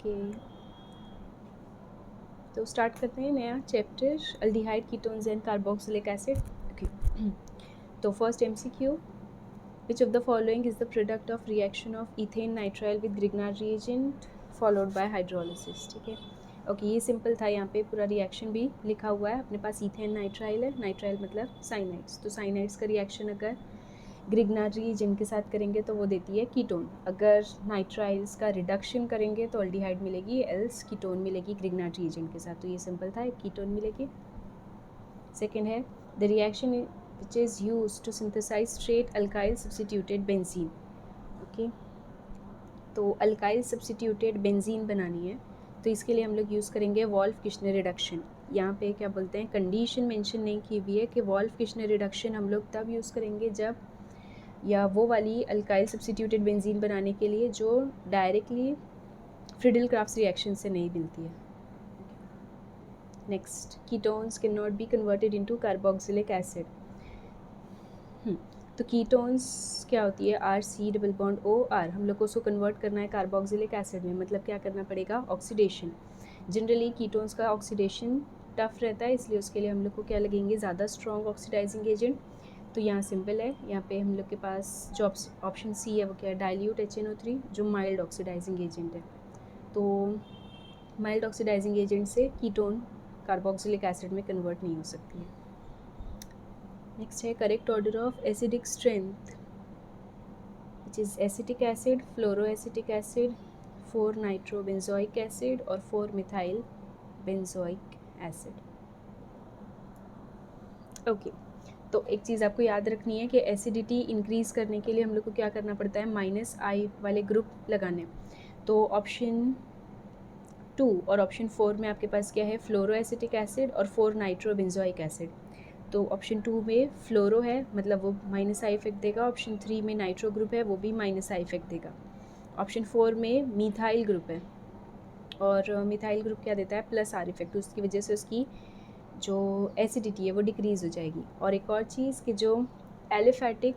Okay, तो start करते हैं नया chapter, aldehyde, ketones and carboxylic acid. Okay, तो first MCQ, which of the following is the product of reaction of ethane nitrile with Grignard reagent followed by hydrolysis. ठीक है, okay, ये simple था। यहाँ पे पूरा रिएक्शन भी लिखा हुआ है अपने पास। इथेन नाइट्राइल है, नाइट्राइल मतलब साइनाइड्स, तो साइनाइड्स का रिएक्शन अगर ग्रिग्नार्ड रिएजेंट के साथ करेंगे तो वो देती है कीटोन। अगर नाइट्राइल्स का रिडक्शन करेंगे तो अल्डिहाइड मिलेगी, एल्स कीटोन मिलेगी ग्रिग्नार्ड रिएजेंट के साथ। तो ये सिंपल था, एक कीटोन मिलेगी। सेकेंड है the reaction which is use to synthesize straight alkyl substituted benzene. Okay, तो अल्काइल सब्सटीट्यूटेड बेंजीन बनानी है तो इसके लिए हम लोग यूज़ करेंगे वॉल्फ किश्नर रिडक्शन। यहाँ पे क्या बोलते हैं, कंडीशन मेंशन नहीं की हुई है कि वॉल्फ किश्नर रिडक्शन हम लोग तब यूज़ करेंगे जब, या वो वाली अल्काइल सब्सटीट्यूटेड बेंजीन बनाने के लिए जो डायरेक्टली फ्रिडल क्राफ्ट्स रिएक्शन से नहीं मिलती है। Next, ketones can not be converted into carboxylic acid. तो कीटोन्स क्या होती है, R C double bond O R, हम लोग को उसको कन्वर्ट करना है कार्बोक्सिलिक एसिड में, मतलब क्या करना पड़ेगा, ऑक्सीडेशन। जनरली कीटोन्स का ऑक्सीडेशन टफ रहता है, इसलिए उसके लिए हम लोग को क्या लगेंगे, ज़्यादा स्ट्रॉन्ग ऑक्सीडाइजिंग एजेंट। तो यहाँ सिंपल है, यहाँ पे हम लोग के पास जो ऑप्शन सी है वो क्या है, डाइल्यूट HNO3, जो माइल्ड ऑक्सीडाइजिंग एजेंट है। तो माइल्ड ऑक्सीडाइजिंग एजेंट से कीटोन कार्बोक्सिलिक एसिड में कन्वर्ट नहीं हो सकती है। नेक्स्ट है correct order of acidic strength, which is acetic acid, fluoroacetic acid, 4 nitrobenzoic acid और 4 मिथाइल बेंजोइक एसिड। ओके, तो एक चीज़ आपको याद रखनी है कि एसिडिटी इंक्रीज़ करने के लिए हम लोग को क्या करना पड़ता है, -I वाले ग्रुप लगाने। तो ऑप्शन 2 और ऑप्शन 4 में आपके पास क्या है, फ्लोरोएसिटिक एसिड और 4 नाइट्रोबेंजोइक एसिड। तो ऑप्शन 2 में फ्लोरो है, मतलब वो -I इफेक्ट देगा। ऑप्शन 3 में नाइट्रो ग्रुप है, वो भी -I इफेक्ट देगा। ऑप्शन 4 में मिथाइल ग्रुप है, और मिथाइल ग्रुप क्या देता है, +R इफेक्ट, उसकी वजह से उसकी जो एसिडिटी है वो डिक्रीज़ हो जाएगी। और एक और चीज़ कि जो एलिफैटिक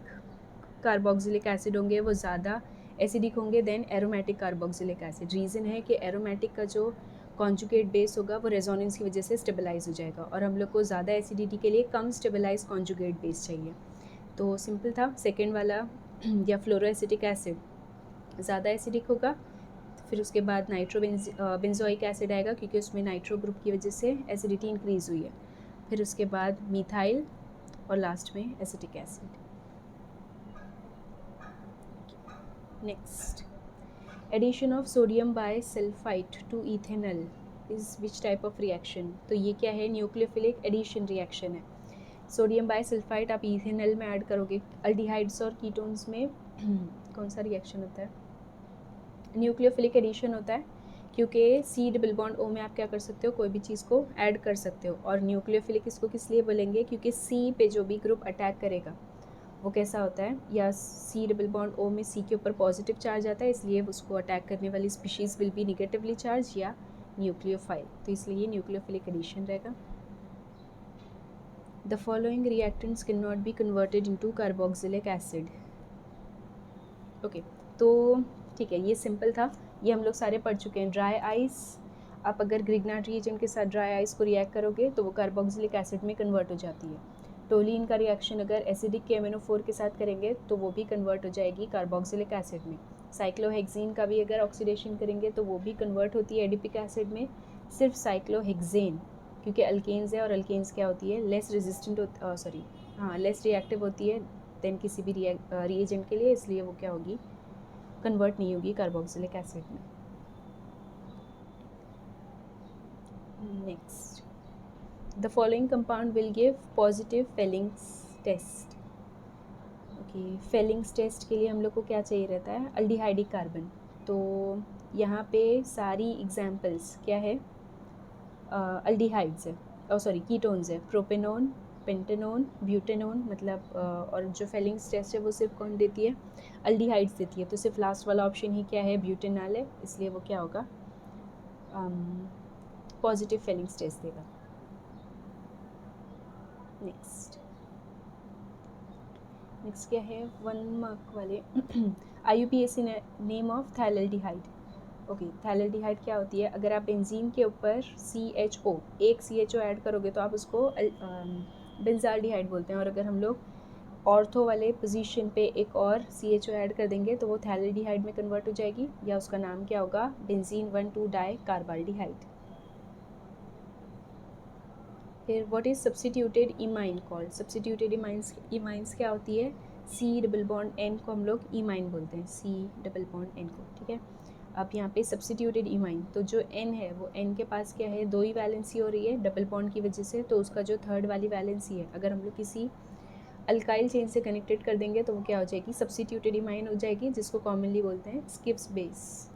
कार्बोक्सिलिक एसिड होंगे वो ज़्यादा एसिडिक होंगे then aromatic carboxylic acid. Reason है कि एरोमेटिक का जो कॉन्जुगेट बेस होगा वो रेजोनेंस की वजह से स्टेबलाइज हो जाएगा, और हम लोग को ज़्यादा एसिडिटी के लिए कम स्टेबलाइज कॉन्जुगेट बेस चाहिए। तो सिंपल था, सेकेंड वाला या फ्लोरोएसिटिक एसिड ज़्यादा एसिडिक होगा, फिर उसके बाद नाइट्रोबेंजोइक एसिड आएगा क्योंकि उसमें नाइट्रो ग्रुप की वजह से एसिडिटी इंक्रीज़ हुई है, फिर उसके बाद मिथाइल और लास्ट में acetic acid. Next, addition of sodium bisulphite to ethanol is which type of reaction. तो ये क्या है, न्यूक्लियोफिलिक एडिशन रिएक्शन है। सोडियम बाइसल्फाइड आप इथेनॉल में ऐड करोगे, अल्डिहाइड्स और कीटोन्स में कौन सा रिएक्शन होता है, न्यूक्लियोफिलिक एडिशन होता है, क्योंकि सी डबल बॉन्ड ओ में आप क्या कर सकते हो, कोई भी चीज़ को ऐड कर सकते हो। और न्यूक्लियोफिलिक इसको किस लिए बोलेंगे, क्योंकि सी पे जो भी ग्रुप अटैक करेगा वो कैसा होता है, या सी डबल बॉन्ड ओ में सी के ऊपर पॉजिटिव चार्ज आता है, इसलिए उसको अटैक करने वाली species will be negatively charge या न्यूक्लियोफाइल, तो इसलिए ये न्यूक्लियोफिलिक एडिशन रहेगा। The following reactants can not be converted into carboxylic acid. Okay, तो ठीक है, ये सिंपल था, ये हम लोग सारे पढ़ चुके हैं। ड्राई आइस, आप अगर ग्रिग्नार्ड रिएजेंट के साथ ड्राई आइस को रिएक्ट करोगे तो वो कार्बोक्सिलिक एसिड में कन्वर्ट हो जाती है। टोलिन का रिएक्शन अगर एसिडिक के MnO4 के साथ करेंगे तो वो भी कन्वर्ट हो जाएगी कार्बोक्सिलिक एसिड में। साइक्लोहेक्सेन का भी अगर ऑक्सीडेशन करेंगे तो वो भी कन्वर्ट होती है एडिपिक एसिड में। सिर्फ साइक्लोहेक्सेन, क्योंकि अल्केन्स है और अल्केन्स क्या होती है, लेस रेजिस्टेंट लेस रिएक्टिव होती है देन किसी भी रिएजेंट के लिए, इसलिए वो क्या होगी, कन्वर्ट नहीं होगी कार्बोक्सिलिक एसिड में। Next, the following compound will give positive Fehling's test. Okay, Fehling's test के लिए हम लोग को क्या चाहिए रहता है, अल्डिहाइडिक कार्बन। तो यहाँ पे सारी एग्जाम्पल्स क्या है, अल्डिहाइड्स है, सॉरी कीटोन्स है, प्रोपेनोन, पेंटेनोन, ब्यूटेनोन, मतलब और जो फेलिंग्स टेस्ट है वो सिर्फ कौन देती है, अल्डिहाइड्स देती है। तो सिर्फ लास्ट वाला ऑप्शन ही क्या है, ब्यूटेनॉल है, इसलिए वो क्या होगा, पॉजिटिव फेलिंग्स टेस्ट देगा। नेक्स्ट क्या है, 1 मार्क वाले IUPAC नेम ऑफ थाइलल्डिहाइड। ओके, थैलेल्डिहाइड क्या होती है? अगर आप बेंजीन के ऊपर CHO एक CHO ऐड करोगे तो आप उसको बेंजाल्डिहाइड बोलते हैं, और अगर हम लोग ऑर्थो वाले पोजीशन पे एक और CHO ऐड कर देंगे तो वो थैलेल्डिहाइड में कन्वर्ट हो जाएगी, या उसका नाम क्या होगा? Benzene 1,2 di carbaldehyde. फिर what is substituted imine called? Substituted imines क्या होती है? C डबल बॉन्ड N को हम लोग इमाइन बोलते हैं, C डबल बॉन्ड N को, ठीक है। अब यहाँ पे सब्स्टिट्यूटेड इमाइन, तो जो N है वो N के पास क्या है? 2 ही वैलेंसी हो रही है डबल बॉन्ड की वजह से, तो उसका जो थर्ड वाली वैलेंसी है अगर हम लोग किसी अल्काइल चेन से कनेक्टेड कर देंगे तो वो क्या हो जाएगी? सब्स्टिट्यूटेड इमाइन हो जाएगी, जिसको कॉमनली बोलते हैं Schiff's base.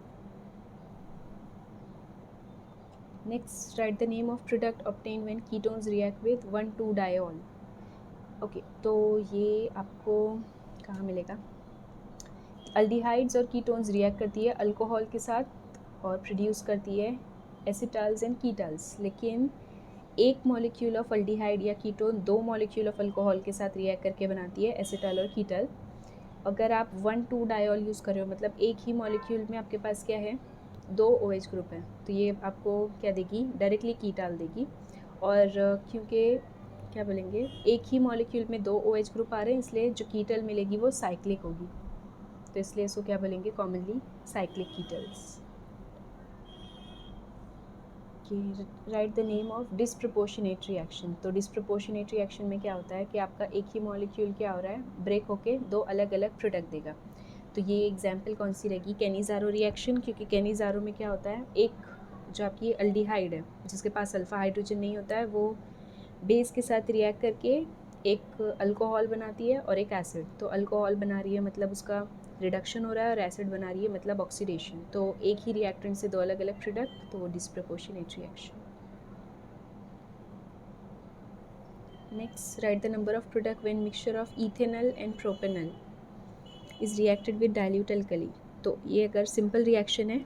Next, write the name of product obtain when ketones react with 1,2-डायोल। ओके, तो ये आपको कहाँ मिलेगा? अल्डिहाइड्स और कीटोन्स रिएक्ट करती है अल्कोहल के साथ और प्रोड्यूस करती है एसिटाल्स एंड कीटल्स, लेकिन एक मॉलिक्यूल ऑफ अल्डिहाइड या कीटोन 2 मॉलिक्यूल ऑफ अल्कोहल के साथ रिएक्ट करके बनाती है एसिटल और कीटल। अगर आप 1,2-डायोल यूज़ कर रहे हो, मतलब एक ही मॉलिक्यूल में आपके पास क्या है? 2 OH ग्रुप है, तो ये आपको क्या देगी? डायरेक्टली कीटल देगी। और क्योंकि क्या बोलेंगे, एक ही मॉलिक्यूल में 2 OH ग्रुप आ रहे हैं, इसलिए जो कीटल मिलेगी वो साइक्लिक होगी, तो इसलिए इसको क्या बोलेंगे? Commonly cyclic ketals. Write the name of disproportionate reaction. तो डिस्प्रपोर्शनेट रिएक्शन में क्या होता है कि आपका एक ही मॉलिक्यूल क्या हो रहा है? ब्रेक होके 2 अलग अलग प्रोडक्ट देगा। तो ये एग्जाम्पल कौन सी रहेगी? कैनिज़ारो रिएक्शन, क्योंकि कैनिज़ारो में क्या होता है? एक जो आपकी अल्डिहाइड है जिसके पास अल्फा हाइड्रोजन नहीं होता है, वो बेस के साथ रिएक्ट करके एक अल्कोहल बनाती है और एक एसिड। तो अल्कोहल बना रही है मतलब उसका रिडक्शन हो रहा है, और एसिड बना रही है मतलब ऑक्सीडेशन। तो एक ही रिएक्टेंट से 2 अलग अलग प्रोडक्ट, तो वो disproportionate reaction. Next, write the number of product when mixture of ethanol and propanol is reacted with dilute alkali. तो ये अगर सिंपल रिएक्शन है,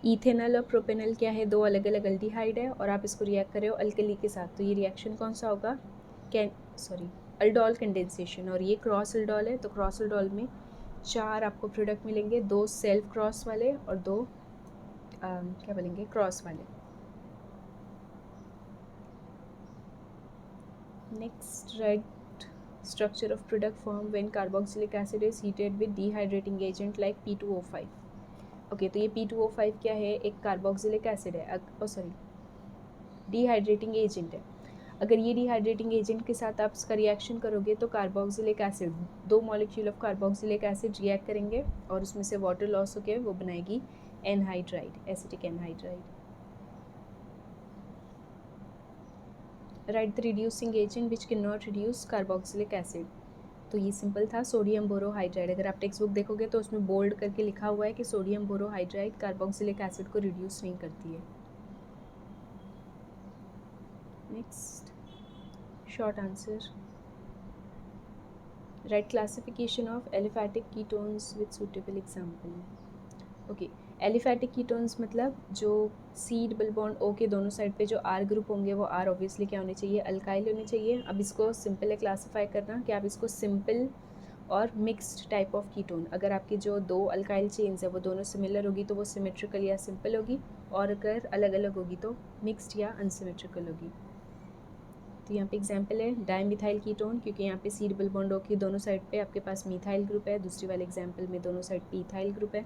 इथेनॉल और प्रोपेनॉल क्या है? 2 अलग अलग अल्डिहाइड है और आप इसको रिएक्ट कर रहे हो अल्कली के साथ, तो ये रिएक्शन कौन सा होगा? Aldol condensation. और ये क्रॉस अल्डोल है, तो क्रॉस अल्डोल में 4 आपको प्रोडक्ट मिलेंगे, 2 सेल्फ क्रॉस वाले और 2 क्या बोलेंगे? क्रॉस वाले। Next, right structure of product form when carboxylic acid is heated with dehydrating agent like P2O5। Okay, तो ये P2O5 क्या है? एक कार्बोक्सिलिक एसिड है, डिहाइड्रेटिंग एजेंट है। अगर ये डिहाइड्रेटिंग एजेंट के साथ आप इसका रिएक्शन करोगे तो carboxylic acid, 2 molecule of carboxylic acid react करेंगे और उसमें से वाटर लॉस होकर वो बनाएगी anhydride, acetic anhydride. Right the reducing agent which can not reduce carboxylic acid. तो ये सिंपल था, सोडियम बोरोहाइड्राइड। अगर आप टेक्स्ट बुक देखोगे तो उसमें बोल्ड करके लिखा हुआ है कि सोडियम बोरोहाइड्राइड कार्बोक्सिलिक एसिड को रिड्यूस नहीं करती है। Next, short answer, write classification of aliphatic ketones with suitable example। Okay, aliphatic ketones मतलब जो C डबल बॉन्ड O के दोनों साइड पे जो R ग्रुप होंगे वो R ऑब्वियसली क्या होने चाहिए? अल्काइल होने चाहिए। अब इसको सिंपल है क्लासीफाई करना कि आप इसको सिंपल और मिक्स्ड टाइप ऑफ कीटोन, अगर आपकी जो 2 अल्काइल चेन्स है वो दोनों सिमिलर होगी तो वो सिमेट्रिकल या सिंपल होगी, और अगर अलग अलग होगी तो मिक्स्ड या अनसिमेट्रिकल होगी। तो यहाँ पे एग्जांपल है डाईमिथाइल कीटोन, क्योंकि यहाँ पे C डबल बॉन्ड O की दोनों साइड पे आपके पास मिथाइल ग्रुप है, दूसरी वाले एग्जांपल में दोनों साइड पे इथाइल ग्रुप है।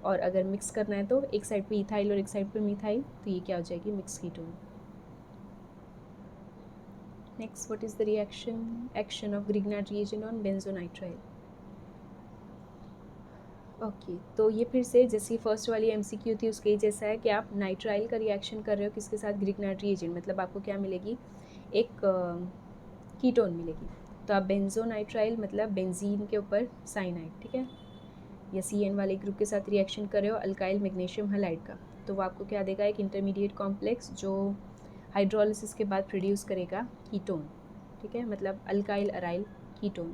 और अगर मिक्स करना है तो एक साइड पे इथाइल और एक साइड पे मिथाइल, तो ये क्या हो जाएगी? Mix ketone. Next, what is the action of Grignard reagent on benzonitrile. Okay, तो ये फिर से जैसी फर्स्ट वाली MCQ थी उसके जैसा है कि आप नाइट्राइल का रिएक्शन कर रहे हो किसके साथ? ग्रिग्नार्ड रिएजेंट, मतलब आपको क्या मिलेगी? एक कीटोन मिलेगी। तो आप बेंजोनाइट्राइल मतलब बेंजीन के ऊपर साइनाइड, ठीक है, या CN वाले ग्रुप के साथ रिएक्शन कर रहे हो अल्काइल मैग्नीशियम हैलाइड का, तो वो आपको क्या देगा? एक इंटरमीडिएट कॉम्प्लेक्स जो हाइड्रोलिसिस के बाद प्रोड्यूस करेगा कीटोन, ठीक है, मतलब alkyl aryl ketone.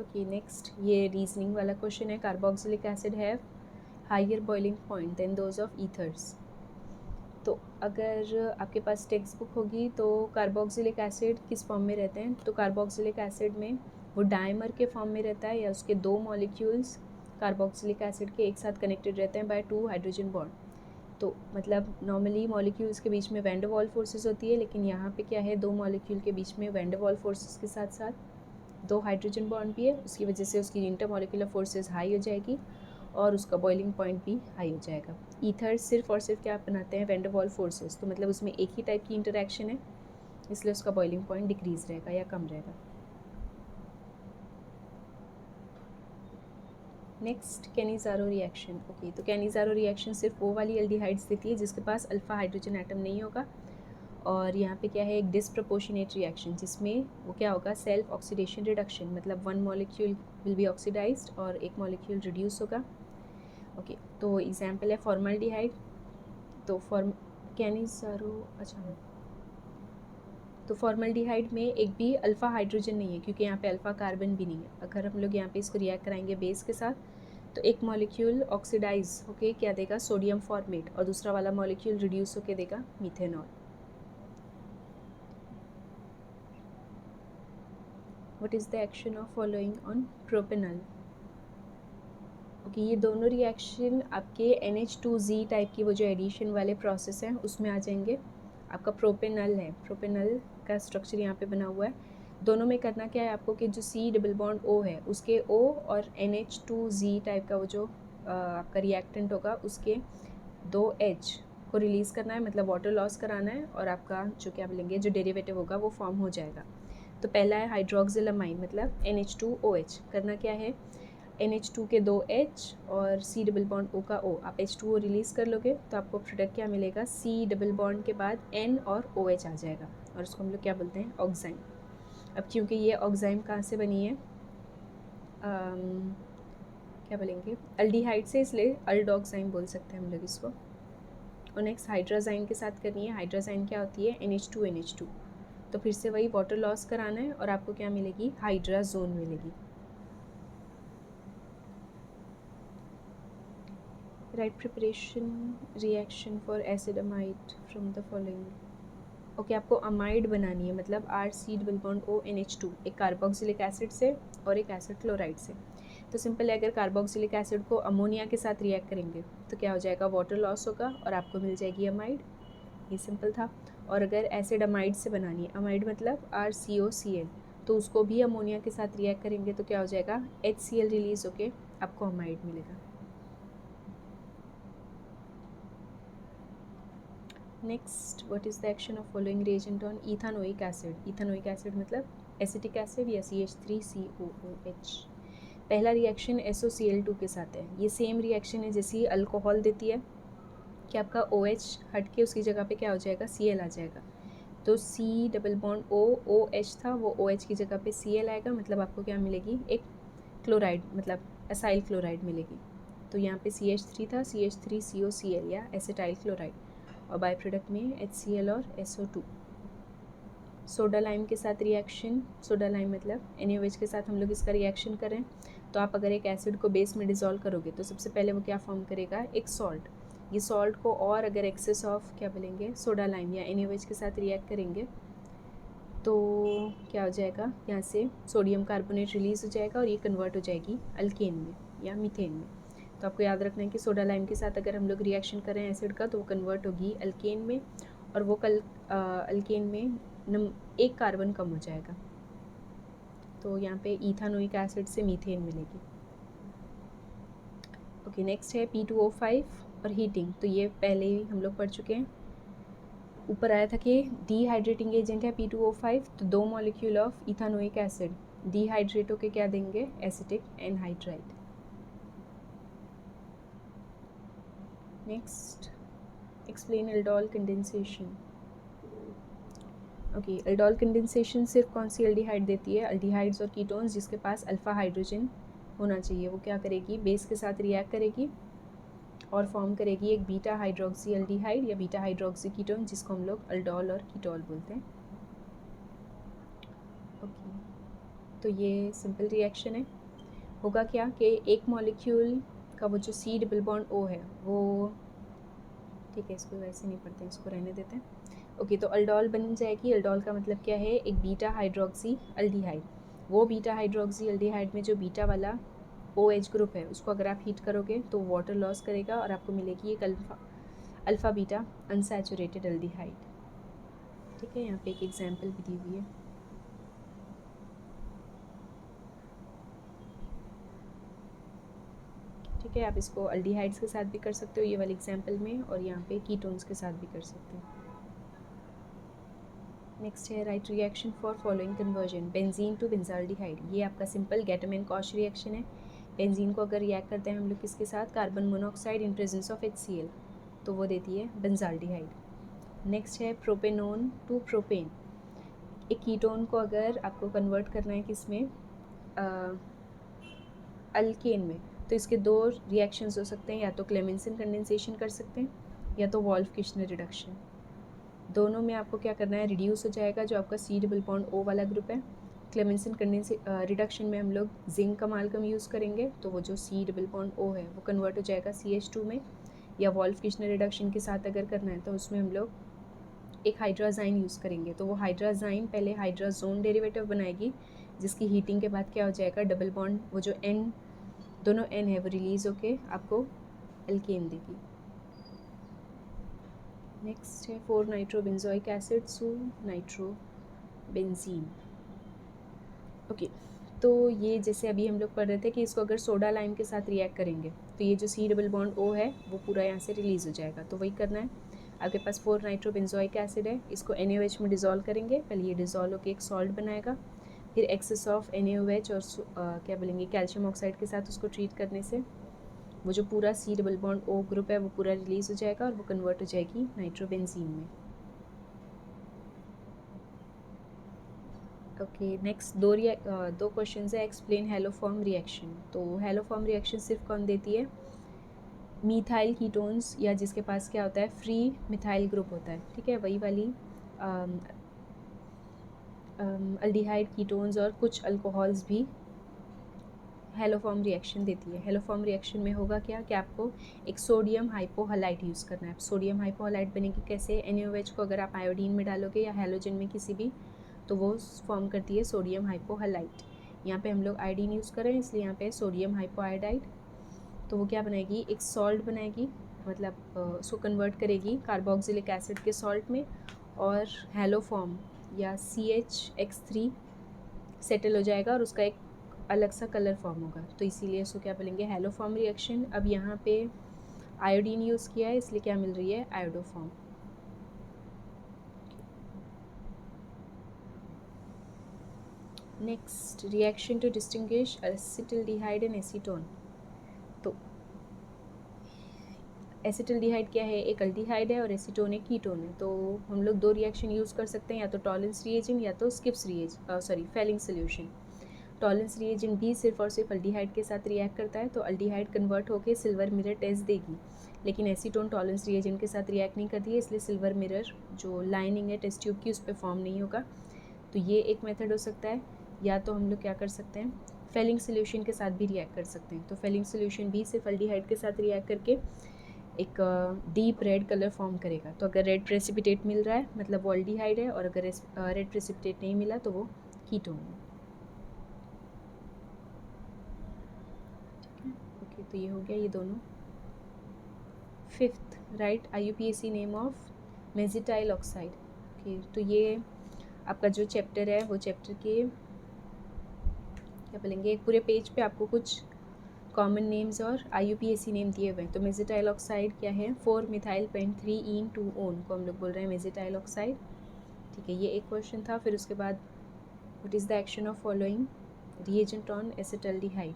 Okay, next ये रीजनिंग वाला क्वेश्चन है। Carboxylic acid have higher boiling point than those of ethers. तो अगर आपके पास टेक्स्ट बुक होगी तो कार्बोक्सिलिक एसिड किस फॉर्म में रहते हैं? तो कार्बोक्सिलिक एसिड में वो डायमर के फॉर्म में रहता है या उसके दो मॉलिक्यूल्स कार्बोक्सिलिक एसिड के एक साथ कनेक्टेड रहते हैं बाय 2 हाइड्रोजन बॉन्ड। तो मतलब नॉर्मली मॉलिक्यूल्स के बीच में वैन डर वाल फोर्सेस होती है, लेकिन यहाँ पे क्या है, दो मॉलिक्यूल के बीच में वैन डर वाल फोर्सेस के साथ साथ दो हाइड्रोजन बॉन्ड भी है। उसकी वजह से उसकी इंटरमॉलिक्यूलर फोर्सेस हाई हो जाएगी और उसका बॉइलिंग पॉइंट भी हाई हो जाएगा। ईथर सिर्फ और सिर्फ क्या बनाते हैं, वैन डर वाल फोर्सेस, तो मतलब उसमें एक ही टाइप की इंटरेक्शन है, इसलिए उसका बॉइलिंग पॉइंट डिक्रीज रहेगा या कम रहेगा। Next Cannizzaro reaction. ओके, तो कैनिज़ारो रिएक्शन सिर्फ वो वाली एल्डिहाइड्स देती है जिसके पास अल्फ़ा हाइड्रोजन एटम नहीं होगा। और यहाँ पे क्या है, एक डिसप्रपोर्शनेट रिएक्शन जिसमें वो क्या होगा, सेल्फ ऑक्सीडेशन रिडक्शन, मतलब one molecule will be oxidized और एक मॉलिक्यूल रिड्यूस होगा। ओके, तो एग्जांपल है फॉर्मल्डिहाइड। तो तो फॉर्मल्डिहाइड में एक भी अल्फ़ा हाइड्रोजन नहीं है क्योंकि यहाँ पे अल्फ़ा कार्बन भी नहीं है। अगर हम लोग यहाँ पे इसको रिएक्ट कराएंगे बेस के साथ तो एक मॉलिक्यूल ऑक्सीडाइज होके क्या देगा, सोडियम फॉर्मेट, और दूसरा वाला मॉलिक्यूल रिड्यूस होके देगा methanol. What is the action of following on propanol. Okay, ये दोनों रिएक्शन आपके NH2Z टाइप की वो जो एडिशन वाले प्रोसेस हैं उसमें आ जाएंगे। आपका प्रोपेनॉल है, प्रोपेनॉल का स्ट्रक्चर यहाँ पे बना हुआ है। दोनों में करना क्या है आपको कि जो C डबल बॉन्ड O है उसके O और NH2Z टाइप का वो जो आपका रिएक्टेंट होगा उसके 2 H को रिलीज़ करना है, मतलब वाटर लॉस कराना है, और आपका जो क्या बोलेंगे जो डेरिवेटिव होगा वो फॉर्म हो जाएगा। तो पहला है हाइड्रोक्सिलमाइन, मतलब NH2OH। करना क्या है, NH2 के 2 H और C डबल बॉन्ड O का O, आप H2O रिलीज़ कर लोगे तो आपको प्रोडक्ट क्या मिलेगा, C डबल बॉन्ड के बाद N और OH आ जाएगा, और उसको हम लोग क्या बोलते हैं, ऑक्साइम। अब क्योंकि ये ऑक्साइम कहाँ से बनी है, क्या बोलेंगे, अल्डिहाइड से, इसलिए अल्डोक्साइम बोल सकते हैं हम लोग इसको। और नेक्स्ट हाइड्राजाइन के साथ करनी है। हाइड्राजाइन क्या होती है, NH2NH2। तो फिर से वही वाटर लॉस कराना है और आपको क्या मिलेगी, हाइड्राजोन मिलेगी। Right preparation reaction for acid amide from the following. Okay, आपको अमाइड बनानी है, मतलब RC डबल बॉन्ड ONH2, एक कार्बोक्सिलिक एसिड से और एक एसिड क्लोराइड से। तो सिंपल है, अगर कार्बोक्सिलिक एसिड को अमोनिया के साथ रिएक्ट करेंगे तो क्या हो जाएगा, वाटर लॉस होगा और आपको मिल जाएगी अमाइड। ये सिंपल था। और अगर एसिड अमाइड से बनानी है, अमाइड मतलब RCOCl, तो उसको भी अमोनिया के साथ रिएक्ट करेंगे तो क्या हो जाएगा, HCl रिलीज होके आपको अमाइड मिलेगा। Next, what is the action of following reagent on ethanoic acid. Ethanoic acid मतलब एसिटिक एसिड या CH3COOH। पहला रिएक्शन SOCl2 के साथ है। ये सेम रिएक्शन है जैसी अल्कोहल देती है कि आपका OH हट के उसकी जगह पे क्या हो जाएगा, Cl आ जाएगा। तो C डबल बॉन्ड OH था, वो OH की जगह पे Cl आएगा, मतलब आपको क्या मिलेगी, एक क्लोराइड, मतलब एसाइल क्लोराइड मिलेगी। तो यहाँ पे CH3 था, CH3COCl या एसिटाइल क्लोराइड, और बाय प्रोडक्ट में HCl और SO2। सोडा लाइम के साथ रिएक्शन, सोडा लाइम मतलब NaOH के साथ हम लोग इसका रिएक्शन करें तो आप अगर एक एसिड को बेस में डिज़ोल्व करोगे तो सबसे पहले वो क्या फॉर्म करेगा, एक सॉल्ट। ये सॉल्ट को और अगर एक्सेस ऑफ क्या बोलेंगे, सोडा लाइम या NaOH के साथ रिएक्ट करेंगे तो क्या हो जाएगा, यहाँ से सोडियम कार्बोनेट रिलीज़ हो जाएगा और ये कन्वर्ट हो जाएगी अल्केन में या मीथेन में। तो आपको याद रखना है कि सोडा लाइम के साथ अगर हम लोग रिएक्शन करें एसिड का तो वो कन्वर्ट होगी अल्केन में, और वो अल्केन में एक कार्बन कम हो जाएगा। तो यहाँ पे इथानोइक एसिड से मीथेन मिलेगी। ओके, नेक्स्ट है P2O5 और हीटिंग। तो ये पहले ही हम लोग पढ़ चुके हैं, ऊपर आया था कि डिहाइड्रेटिंग एजेंट है P2O5, तो दो molecule of ethanoic acid dehydrate होके क्या देंगे, acetic anhydride. Next, explain aldol condensation. Okay, aldol condensation सिर्फ कौन सी एल्डिहाइड देती है, अल्डिहाइड्स और कीटोन्स जिसके पास अल्फ़ा हाइड्रोजन होना चाहिए। वो क्या करेगी, बेस के साथ रिएक्ट करेगी और फॉर्म करेगी एक बीटा हाइड्रोक्सी एल्डिहाइड या बीटा हाइड्रोक्सी कीटोन, जिसको हम लोग अल्डोल और कीटोल बोलते हैं। ओके, तो ये सिंपल रिएक्शन है। होगा क्या कि एक मॉलिक्यूल का वो जो C डबल बॉन्ड O है वो, ठीक है इसको वैसे नहीं पढ़ते हैं, इसको रहने देते हैं। ओके, तो अल्डोल बन जाएगी। अल्डोल का मतलब क्या है, एक बीटा हाइड्रोक्सी एल्डिहाइड। वो बीटा हाइड्रोक्सी एल्डिहाइड में जो बीटा वाला OH ग्रुप है उसको अगर आप हीट करोगे तो वाटर लॉस करेगा और आपको मिलेगी एक अल्फ़ा बीटा अनसैचुरेटेड एल्डिहाइड। ठीक है, यहाँ पे एक एग्जांपल भी दी हुई है। ठीक है, आप इसको एल्डिहाइड्स के साथ भी कर सकते हो ये वाले एग्जांपल में, और यहाँ पे कीटोन्स के साथ भी कर सकते हो। नेक्स्ट है write reaction for following conversion, benzene to benzaldehyde. ये आपका सिंपल गेटमैन कॉश रिएक्शन है। बेंजीन को अगर रिएक्ट करते हैं हम लोग किसके साथ, carbon monoxide in presence of HCl, तो वो देती है बेंजाल्डिहाइड। नेक्स्ट है प्रोपेनोन टू प्रोपेन। एक कीटोन को अगर आपको कन्वर्ट करना है किस में, अल्केन में, तो इसके दो रिएक्शंस हो सकते हैं, या तो क्लेमेंसन कंडेंसेशन कर सकते हैं या तो वॉल्फ-किश्नर रिडक्शन। दोनों में आपको क्या करना है, रिड्यूस हो जाएगा जो आपका C डबल बॉन्ड O वाला ग्रुप है। क्लेमेंसन रिडक्शन में हम लोग जिंक का अमाल्गम यूज़ करेंगे, तो वो जो C डबल बॉन्ड O है वो कन्वर्ट हो जाएगा CH2 में। या वॉल्फ-किश्नर रिडक्शन के साथ अगर करना है तो उसमें हम लोग एक हाइड्राजाइन यूज़ करेंगे, तो वो हाइड्राजाइन पहले हाइड्राजोन डेरिवेटिव बनाएगी, जिसकी हीटिंग के बाद क्या हो जाएगा, डबल बॉन्ड वो जो N दोनों N है वो रिलीज़ होके आपको एल्केन देगी। नेक्स्ट है 4 nitrobenzoic acid so nitrobenzene. Okay, तो ये जैसे अभी हम लोग पढ़ रहे थे कि इसको अगर सोडा लाइम के साथ रिएक्ट करेंगे तो ये जो C डबल बॉन्ड O है वो पूरा यहाँ से रिलीज़ हो जाएगा, तो वही करना है। आपके पास 4 नाइट्रोबेंजोइक एसिड है, इसको NaOH में डिज़ोल्व करेंगे, पहले ये डिज़ोल्व होकर एक सॉल्ट बनाएगा, फिर एक्सेस ऑफ NaOH और क्या बोलेंगे कैल्शियम ऑक्साइड के साथ उसको ट्रीट करने से वो जो पूरा C double bond O group है वो पूरा रिलीज़ हो जाएगा और वो कन्वर्ट हो जाएगी नाइट्रोबेंजीन में। ओके, नेक्स्ट दो क्वेश्चन है। Explain haloform reaction. तो हेलोफॉर्म रिएक्शन सिर्फ कौन देती है, मीथाइल कीटोन्स, या जिसके पास क्या होता है, फ्री मिथाइल ग्रुप होता है। ठीक है, वही वाली अल्डिहाइड कीटोन्स और कुछ अल्कोहल्स भी हेलोफॉर्म रिएक्शन देती है। हेलोफॉर्म रिएक्शन में होगा क्या कि आपको एक सोडियम हाइपोहलाइट यूज़ करना है। सोडियम हाइपोहलाइट बनेगी कैसे, NaOH को अगर आप आयोडीन में डालोगे या हैलोजन में किसी भी, तो वो फॉर्म करती है सोडियम हाइपोहलाइट। यहाँ पे हम लोग आयोडीन यूज़ कर रहे हैं इसलिए यहाँ पे सोडियम हाइपोआयोडाइड, तो वो क्या बनाएगी, एक सॉल्ट बनाएगी, मतलब उसको कन्वर्ट करेगी कार्बोक्सिलिक एसिड के सॉल्ट में, और हेलोफॉर्म या CH3 सेटल हो जाएगा और उसका एक अलग सा कलर फॉर्म होगा, तो इसीलिए इसको क्या बोलेंगे, हेलोफॉर्म रिएक्शन। अब यहाँ पे आयोडीन यूज़ किया है इसलिए क्या मिल रही है, iodoform. Next reaction to distinguish acetaldehyde and acetone. तो एसिटल्डिहाइड क्या है, एक अल्डिहाइड है और एसीटोन एक कीटोन है। तो हम लोग दो रिएक्शन यूज़ कर सकते हैं, या तो टॉलेंस रिएजेंट या तो स्किप्स फेलिंग सोल्यूशन। टॉलेंस रिएजेंट भी सिर्फ और सिर्फ अल्डिहाइड के साथ रिएक्ट करता है, तो अल्डिहाइड कन्वर्ट होकर सिल्वर मिरर टेस्ट देगी, लेकिन एसीटोन टॉलेंस रिएजेंट के साथ रिएक्ट नहीं करती है, इसलिए सिल्वर मिरर जो लाइनिंग है टेस्ट ट्यूब की उस पर फॉर्म नहीं होगा। तो ये एक मेथड हो सकता है, या तो हम लोग क्या कर सकते हैं, फेलिंग सोल्यूशन के साथ भी रिएक्ट कर सकते हैं। तो फेलिंग सोल्यूशन भी सिर्फ अल्डिहाइड के साथ रिएक्ट करके एक डीप रेड कलर फॉर्म करेगा। तो अगर रेड प्रेसिपिटेट मिल रहा है मतलब वो अल्डिहाइड है, और अगर रेड प्रेसिपिटेट नहीं मिला तो वो कीटोन है। ठीक है, ओके, तो ये हो गया ये दोनों। Fifth, write IUPAC name of mesityl oxide. Okay, तो ये आपका जो चैप्टर है वो चैप्टर के क्या बोलेंगे, एक पूरे पेज पे आपको कुछ कॉमन नेम्स और IUPAC नेम दिए हुए हैं। तो मेजिटाइल ऑक्साइड क्या है, 4-methyl-3-ene-2-one को हम लोग बोल रहे हैं मेजिटाइल ऑक्साइड। ठीक है, ये एक क्वेश्चन था। फिर उसके बाद what is the action of following reagent on acetaldehyde.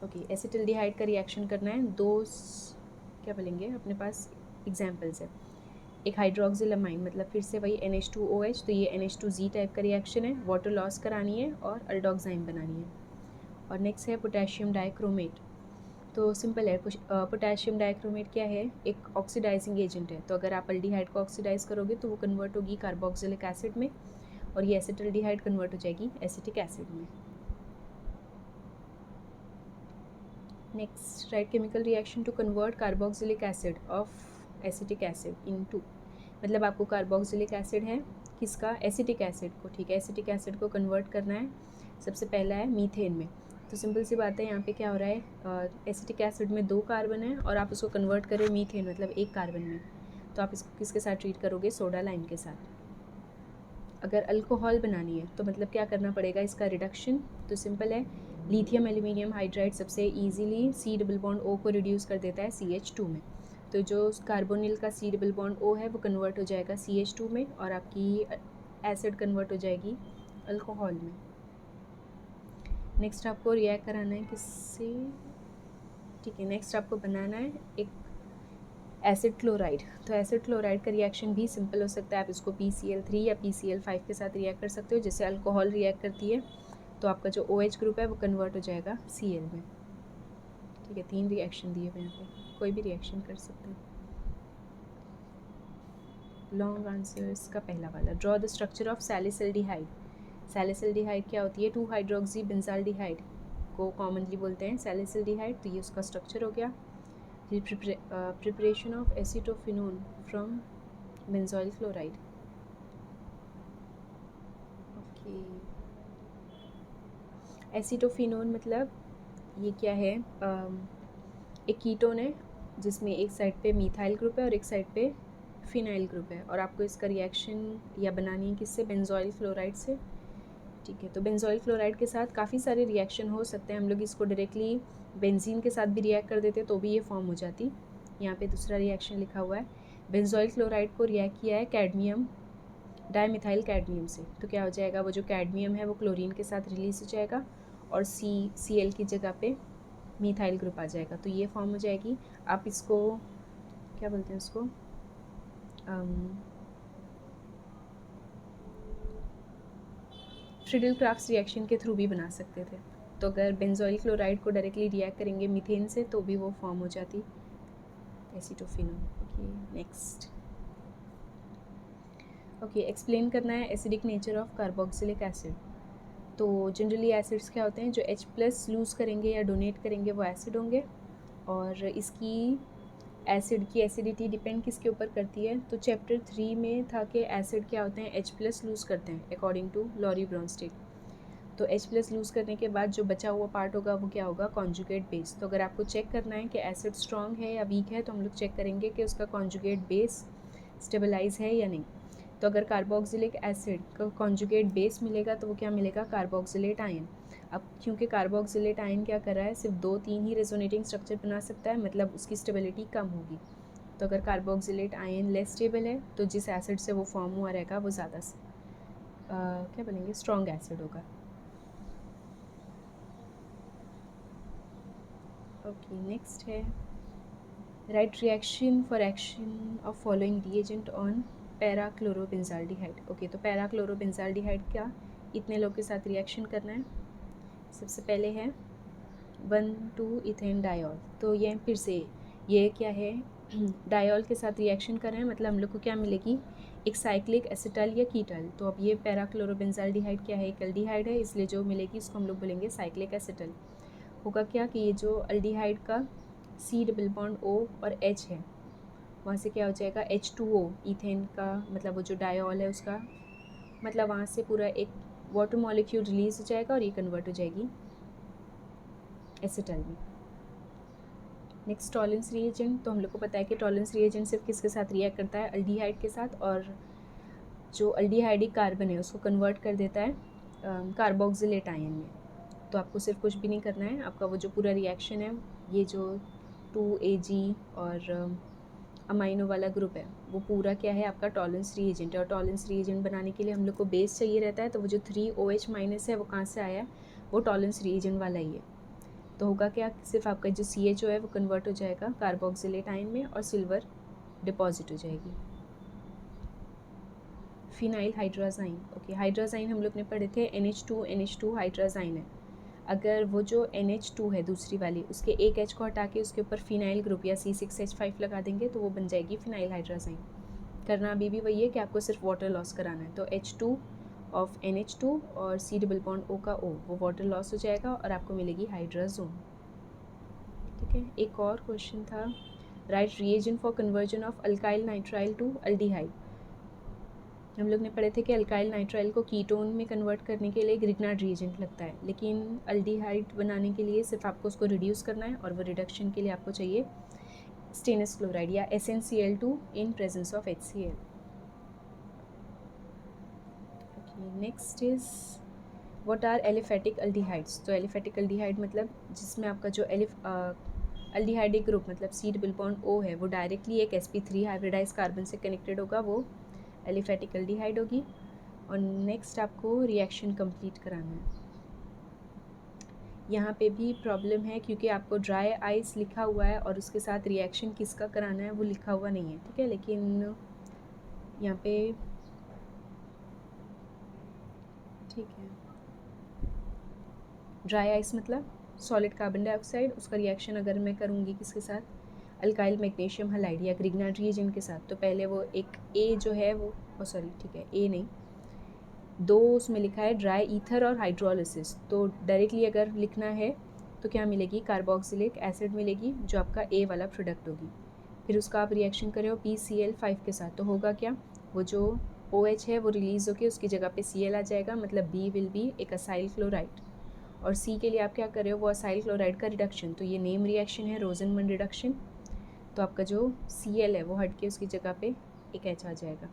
Okay, acetaldehyde का रिएक्शन करना है, दो क्या बोलेंगे अपने पास एग्जाम्पल्स है। एक हाइड्रोक्सिलमाइन, मतलब फिर से वही NH2OH, तो ये NH2Z टाइप का रिएक्शन है, वाटर लॉस करानी है और अल्डोक्साइन बनानी है। और नेक्स्ट है पोटेशियम डाइक्रोमेट। तो सिंपल है, पोटेशियम डाइक्रोमेट क्या है, एक ऑक्सीडाइजिंग एजेंट है। तो अगर आप अल्डिहाइड को ऑक्सीडाइज करोगे तो वो कन्वर्ट होगी कार्बोक्सिलिक एसिड में, और ये एसिटल्डिहाइड कन्वर्ट हो जाएगी एसिटिक एसिड में। Next, write chemical reaction to convert carboxylic acid of acetic acid into, मतलब आपको कार्बोक्सिलिक एसिड है, किसका, एसिटिक एसिड को, ठीक है, एसिटिक एसिड को कन्वर्ट करना है। सबसे पहला है मीथेन में। तो सिंपल सी बात है, यहाँ पे क्या हो रहा है, एसिटिक एसिड में 2 कार्बन है और आप उसको कन्वर्ट करें मीथेन मतलब 1 कार्बन में, तो आप इसको किसके साथ ट्रीट करोगे, सोडा लाइम के साथ। अगर अल्कोहल बनानी है तो मतलब क्या करना पड़ेगा, इसका रिडक्शन। तो सिंपल है, लिथियम एल्यूमिनियम हाइड्राइड सबसे easily C double bond O को रिड्यूस कर देता है CH2 में। तो जो कार्बोनिल का C डबल बॉन्ड O है वो कन्वर्ट हो जाएगा CH2 में और आपकी एसिड कन्वर्ट हो जाएगी अल्कोहल में। नेक्स्ट आपको रिएक्ट कराना है किससे, ठीक है, नेक्स्ट आपको बनाना है एक एसिड क्लोराइड। तो एसिड क्लोराइड का रिएक्शन भी सिंपल हो सकता है, आप इसको PCl3 या PCl5 के साथ रिएक्ट कर सकते हो, जैसे अल्कोहल रिएक्ट करती है तो आपका जो OH ग्रुप है वो कन्वर्ट हो जाएगा Cl में, ठीक है। 3 रिएक्शन दिए हुए यहाँ पे, कोई भी रिएक्शन कर सकते हैं। लॉन्ग आंसर इसका पहला वाला, ड्रॉ द स्ट्रक्चर ऑफ सैलिसिल्डिहाइड। सैलिसिल्डिहाइड क्या होती है, 2 हाइड्रोक्सी बेंजाल्डिहाइड को कॉमनली बोलते हैं सैलिसिल्डिहाइड, तो ये उसका स्ट्रक्चर हो गया। Preparation of acetophenone from benzoyl chloride, okay. Acetophenone मतलब ये क्या है, एक कीटोन है जिसमें एक साइड पे मिथाइल ग्रुप है और एक साइड पे फिनाइल ग्रुप है, और आपको इसका रिएक्शन या बनानी है किससे, बेंजोइल क्लोराइड से, ठीक है। तो बेंजोइल क्लोराइड के साथ काफ़ी सारे रिएक्शन हो सकते हैं, हम लोग इसको डायरेक्टली बेंजीन के साथ भी रिएक्ट कर देते तो भी ये फॉर्म हो जाती। यहाँ पे दूसरा रिएक्शन लिखा हुआ है, बेंजोइल क्लोराइड को रिएक्ट किया है कैडमियम डाईमिथाइल कैडमियम से, तो क्या हो जाएगा, वो जो कैडमियम है वो क्लोरीन के साथ रिलीज हो जाएगा और Cl की जगह पे मिथाइल ग्रुप आ जाएगा, तो ये फॉर्म हो जाएगी। आप इसको क्या बोलते हैं, उसको फ्रिडल क्राफ्ट्स रिएक्शन के थ्रू भी बना सकते थे। तो अगर बेंजोइल क्लोराइड को डायरेक्टली रिएक्ट करेंगे मीथेन से तो भी वो फॉर्म हो जाती acetophenone, okay. Next, okay, explain करना है acidic nature of carboxylic acid. तो जनरली एसिड्स क्या होते हैं, जो H+ लूज़ करेंगे या डोनेट करेंगे वो एसिड होंगे, और इसकी एसिड की एसिडिटी डिपेंड किसके ऊपर करती है, तो चैप्टर 3 में था कि एसिड क्या होते हैं, H+ लूज़ करते हैं अकॉर्डिंग टू लॉरी ब्रॉन्स्टेड। तो H+ लूज़ करने के बाद जो बचा हुआ पार्ट होगा वो क्या होगा, कॉन्जुगेट बेस। तो अगर आपको चेक करना है कि एसिड स्ट्रॉन्ग है या वीक है तो हम लोग चेक करेंगे कि उसका कॉन्जुगेट बेस स्टेबलाइज है या नहीं। तो अगर कार्बोक्सिलिक एसिड का कॉन्जुगेट बेस मिलेगा तो वो क्या मिलेगा, कार्बोक्सिलेट आयन। अब क्योंकि कार्बोक्सिलेट आयन क्या कर रहा है, सिर्फ 2-3 ही रेजोनेटिंग स्ट्रक्चर बना सकता है, मतलब उसकी स्टेबिलिटी कम होगी। तो अगर कार्बोक्सिलेट आयन लेस स्टेबल है तो जिस एसिड से वो फॉर्म हुआ रहेगा वो ज़्यादा क्या बोलेंगे, स्ट्रॉन्ग एसिड होगा, ओके। नेक्स्ट है, write reaction for action of following reagent on parachlorobenzaldehyde, okay. तो पैराक्लोरोबेंजाल्डिहाइड का इतने लोग के साथ रिएक्शन करना है। सबसे पहले है 1,2 इथेन डायोल, तो ये फिर से ये क्या है, डायोल के साथ रिएक्शन कर रहे हैं, मतलब हम लोग को क्या मिलेगी, एक साइक्लिक एसिटल या कीटल। तो अब ये पैराक्लोरोबेंजाल्डिहाइड क्या है, एक अल्डिहाइड है, इसलिए जो मिलेगी उसको हम लोग बोलेंगे साइक्लिक एसिटल। होगा क्या कि ये जो अल्डिहाइड का C डबल बॉन्ड O और H है, वहाँ से क्या हो जाएगा H2O, इथेन का मतलब वो जो डायोल है उसका, मतलब वहाँ से पूरा एक वाटर मॉलिक्यूल रिलीज हो जाएगा और ये कन्वर्ट हो जाएगी एसिटल में। नेक्स्ट टॉलेंस रिएजेंट, तो हम लोग को पता है कि टॉलेंस रिएजेंट सिर्फ किसके साथ रिएक्ट करता है, अल्डिहाइड के साथ, और जो अल्डिहाइडिक कार्बन है उसको कन्वर्ट कर देता है कार्बोक्सिलेट आयन में। तो आपको सिर्फ कुछ भी नहीं करना है, आपका वो जो पूरा रिएक्शन है, ये जो 2Ag और अमाइनो वाला ग्रुप है वो पूरा क्या है, आपका टॉलेंस रिएजेंट है। और टॉलेंस रिएजेंट बनाने के लिए हम लोग को बेस चाहिए रहता है, तो वो जो 3OH- है वो कहाँ से आया है, वो टॉलेंस रिएजेंट वाला ही है। तो होगा क्या, सिर्फ आपका जो CHO है वो कन्वर्ट हो जाएगा कार्बोक्सिलेट आयन में और सिल्वर डिपॉजिट हो जाएगी। Phenyl हाइड्राजाइन, okay. हाइड्राजाइन हम लोग ने पढ़े थे NH2 हाइड्राजाइन है। अगर वो जो NH2 है दूसरी वाली, उसके एक H को हटा के उसके ऊपर फिनाइल ग्रुप या C6H5 लगा देंगे तो वो बन जाएगी फिनाइल हाइड्राजाइन। करना अभी भी वही है कि आपको सिर्फ वाटर लॉस कराना है। तो H2 ऑफ NH2 और C डबल बॉन्ड O का O, वो वाटर लॉस हो जाएगा और आपको मिलेगी हाइड्राजोन, ठीक है। एक और क्वेश्चन था, write reagent for conversion of alkyl nitrile to aldehyde. हम लोग ने पढ़े थे कि अल्काइल नाइट्राइल को कीटोन में कन्वर्ट करने के लिए ग्रिग्नार्ड रिएजेंट लगता है, लेकिन अल्डिहाइड बनाने के लिए सिर्फ आपको उसको रिड्यूस करना है, और वो रिडक्शन के लिए आपको चाहिए स्टेनलेस क्लोराइड या SnCl2 in presence of HCl। Next is what are aliphatic aldehydes. तो एलिफेटिक अल्डिहाइड मतलब जिसमें आपका जो अल्डिहाइडिक ग्रुप मतलब C डबल बॉन्ड O है वो डायरेक्टली एक sp3 हाइब्रिडाइज कार्बन से कनेक्टेड होगा, वो एलिफेटिक अल्डिहाइड होगी। और नेक्स्ट आपको रिएक्शन कंप्लीट कराना है। यहाँ पे भी प्रॉब्लम है क्योंकि आपको ड्राई आइस लिखा हुआ है और उसके साथ रिएक्शन किसका कराना है वो लिखा हुआ नहीं है, ठीक है। लेकिन यहाँ पे ठीक है, ड्राई आइस मतलब सॉलिड कार्बन डाइऑक्साइड, उसका रिएक्शन अगर मैं करूँगी किसके साथ, अल्काइल मैग्नीशियम हलाइड या ग्रिग्नार्ड रिएजेंट के साथ, तो पहले वो एक ए जो है वो सॉरी ठीक है ए नहीं, दो उसमें लिखा है ड्राई ईथर और हाइड्रोलिसिस। तो डायरेक्टली अगर लिखना है तो क्या मिलेगी, कार्बोक्सिलिक एसिड मिलेगी जो आपका ए वाला प्रोडक्ट होगी। फिर उसका आप रिएक्शन करें PCl5 के साथ, तो होगा क्या, वो जो OH है वो रिलीज़ होकर उसकी जगह पे Cl आ जाएगा, मतलब B विल बी एक असाइल क्लोराइड। और C के लिए आप क्या कर रहे हो, वो असाइल क्लोराइड का रिडक्शन, तो ये नेम रिएक्शन है रोजनमन रिडक्शन। तो आपका जो Cl है वो हट के उसकी जगह पे एक H आ जाएगा।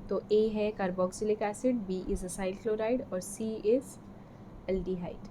तो A है carboxylic acid, B is acyl chloride और C इज़ एल्डिहाइड।